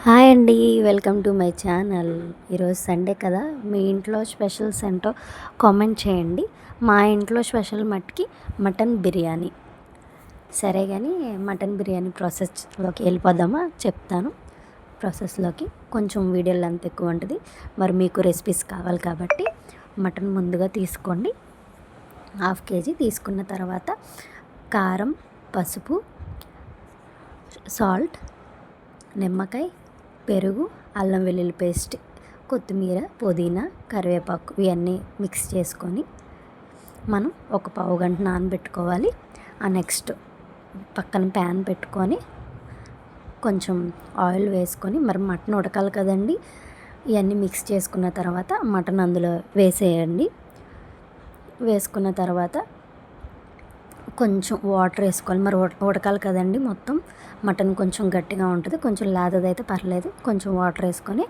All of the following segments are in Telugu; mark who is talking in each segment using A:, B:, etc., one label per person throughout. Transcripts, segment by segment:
A: హాయ్ అండి, వెల్కమ్ టు మై ఛానల్. ఈరోజు సండే కదా, మీ ఇంట్లో స్పెషల్స్ ఏంటో కామెంట్ చేయండి. మా ఇంట్లో స్పెషల్ మట్టికి మటన్ బిర్యానీ. సరే కానీ మటన్ బిర్యానీ ప్రాసెస్లోకి వెళ్ళిపోదామా? చెప్తాను. ప్రాసెస్లోకి కొంచెం వీడియో లెంత్ ఎక్కువ ఉంటుంది, మరి మీకు రెసిపీస్ కావాలి కాబట్టి మటన్ ముందుగా తీసుకోండి. 1/2 kg తీసుకున్న తర్వాత కారం, పసుపు, సాల్ట్, నిమ్మకాయ, పెరుగు, అల్లం వెల్లుల్లి పేస్ట్, కొత్తిమీర, పుదీనా, కరివేపాకు ఇవన్నీ మిక్స్ చేసుకొని మనం ఒక పావు గంట నానబెట్టుకోవాలి. నెక్స్ట్ పక్కన ప్యాన్ పెట్టుకొని కొంచెం ఆయిల్ వేసుకొని, మరి మటన్ ఉడకాలి కదండి, ఇవన్నీ మిక్స్ చేసుకున్న తర్వాత మటన్ అందులో వేసేయండి. వేసుకున్న తర్వాత కొంచెం వాటర్ వేసుకోవాలి. మరి ఉడకాలి కదండి, మొత్తం మటన్ కొంచెం గట్టిగా ఉంటుంది, కొంచెం లేతదైతే పర్లేదు. కొంచెం వాటర్ వేసుకొని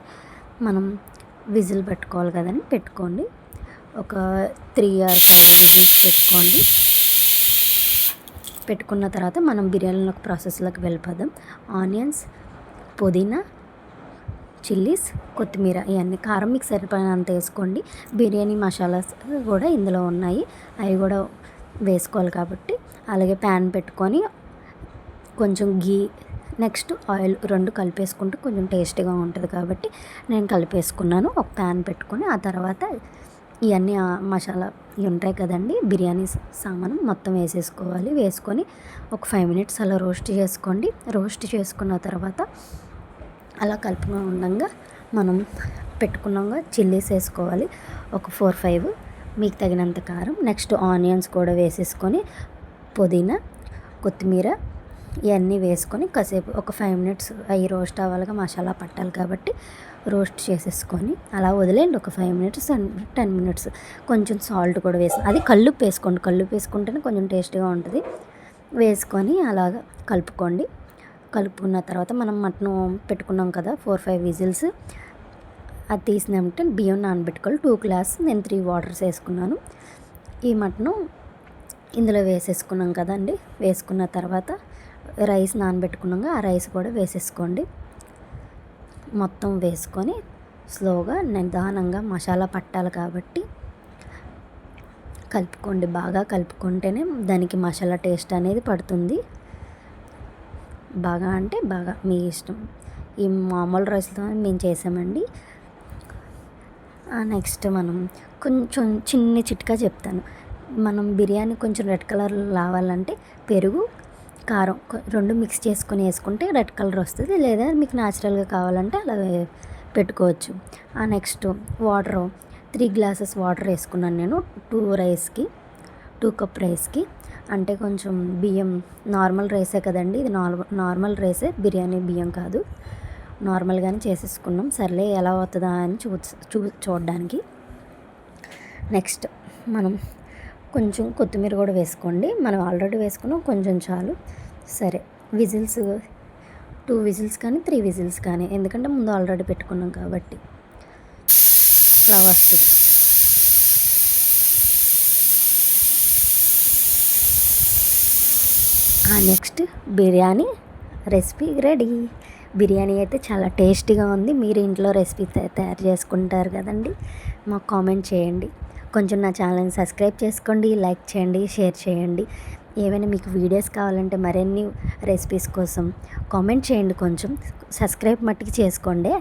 A: మనం విజిల్ పెట్టుకోవాలి కదండి, పెట్టుకోండి. ఒక 3 or 5 విజిల్స్ పెట్టుకోండి. పెట్టుకున్న తర్వాత మనం బిర్యానీలోకి ప్రాసెస్లోకి వెళ్ళిపోదాం. ఆనియన్స్, పుదీనా, చిల్లీస్, కొత్తిమీర ఇవన్నీ కారం మీకు సరిపోయినంత వేసుకోండి. బిర్యానీ మసాలాస్ కూడా ఇందులో ఉన్నాయి, అవి కూడా వేసుకోవాలి కాబట్టి. అలాగే ప్యాన్ పెట్టుకొని కొంచెం గీ, నెక్స్ట్ ఆయిల్ 2 కలిపేసుకుంటే కొంచెం టేస్టీగా ఉంటుంది కాబట్టి నేను కలిపేసుకున్నాను. ఒక ప్యాన్ పెట్టుకొని ఆ తర్వాత ఇవన్నీ మసాలా ఇవి ఉంటాయి కదండి, బిర్యానీ సామాను మొత్తం వేసేసుకోవాలి. వేసుకొని ఒక 5 minutes అలా రోస్ట్ చేసుకోండి. రోస్ట్ చేసుకున్న తర్వాత అలా కలుపుగా ఉండగా మనం పెట్టుకున్నాగా చిల్లీస్ వేసుకోవాలి. ఒక 4-5 మీకు తగినంత కారం. నెక్స్ట్ ఆనియన్స్ కూడా వేసేసుకొని పుదీనా, కొత్తిమీర ఇవన్నీ వేసుకొని కాసేపు ఒక 5 minutes అవి రోస్ట్ అవ్వాలిగా, మసాలా పట్టాలి కాబట్టి రోస్ట్ చేసేసుకొని అలా వదిలేండి. ఒక 5 minutes 10 minutes కొంచెం సాల్ట్ కూడా వేసి, అది కల్లుప్పు వేసుకోండి. కల్లుప్పు వేసుకుంటేనే కొంచెం టేస్టీగా ఉంటుంది. వేసుకొని అలాగా కలుపుకోండి. కలుపుకున్న తర్వాత మనం మటన్ పెట్టుకున్నాం కదా, 4-5 విజిల్స్, అది తీసినామంటే బియ్యం నానబెట్టుకోవాలి. 2 glasses, నేను 3 waters వేసుకున్నాను. ఈ మటను ఇందులో వేసేసుకున్నాం కదండి. వేసుకున్న తర్వాత రైస్ నానబెట్టుకున్నాక ఆ రైస్ కూడా వేసేసుకోండి. మొత్తం వేసుకొని స్లోగా నిదానంగా మసాలా పట్టాలి కాబట్టి కలుపుకోండి. బాగా కలుపుకుంటేనే దానికి మసాలా టేస్ట్ అనేది పడుతుంది. బాగా అంటే బాగా మీ ఇష్టం. ఈ మామూలు రైస్తో మేము చేసామండి. నెక్స్ట్ మనం కొంచెం చిట్కా చెప్తాను. మనం బిర్యానీ కొంచెం రెడ్ కలర్ రావాలంటే పెరుగు, కారం 2 మిక్స్ చేసుకొని వేసుకుంటే రెడ్ కలర్ వస్తుంది. లేదా మీకు న్యాచురల్గా కావాలంటే అలా పెట్టుకోవచ్చు. నెక్స్ట్ వాటర్ 3 glasses వాటర్ వేసుకున్నాను నేను 2 cup రైస్కి. అంటే కొంచెం బియ్యం నార్మల్ రైసే కదండి, ఇది నార్మల్ రైసే, బిర్యానీ బియ్యం కాదు. నార్మల్గానే చేసేసుకున్నాం. సర్లే ఎలా అవుతుందా అని చూడడానికి. నెక్స్ట్ మనం కొంచెం కొత్తిమీర కూడా వేసుకోండి. మనం ఆల్రెడీ వేసుకున్నాం, కొంచెం చాలు. సరే, విజిల్స్ 2 విజిల్స్ కానీ 3 విజిల్స్ కానీ, ఎందుకంటే ముందు ఆల్రెడీ పెట్టుకున్నాం కాబట్టి అలా వస్తుంది. Next biryani recipe ready. Biryani అయితే చాలా టేస్టీగా ఉంది. మీరు ఇంట్లో రెసిపీ తయారు చేసుకుంటారు కదండి, మాకు కామెంట్ చేయండి. కొంచెం నా ఛానల్ని సబ్స్క్రైబ్ చేసుకోండి, లైక్ చేయండి, షేర్ చేయండి. ఏమైనా మీకు వీడియోస్ కావాలంటే మరిన్ని రెసిపీస్ కోసం కామెంట్ చేయండి. కొంచెం సబ్స్క్రైబ్ మట్టికి చేసుకోండి.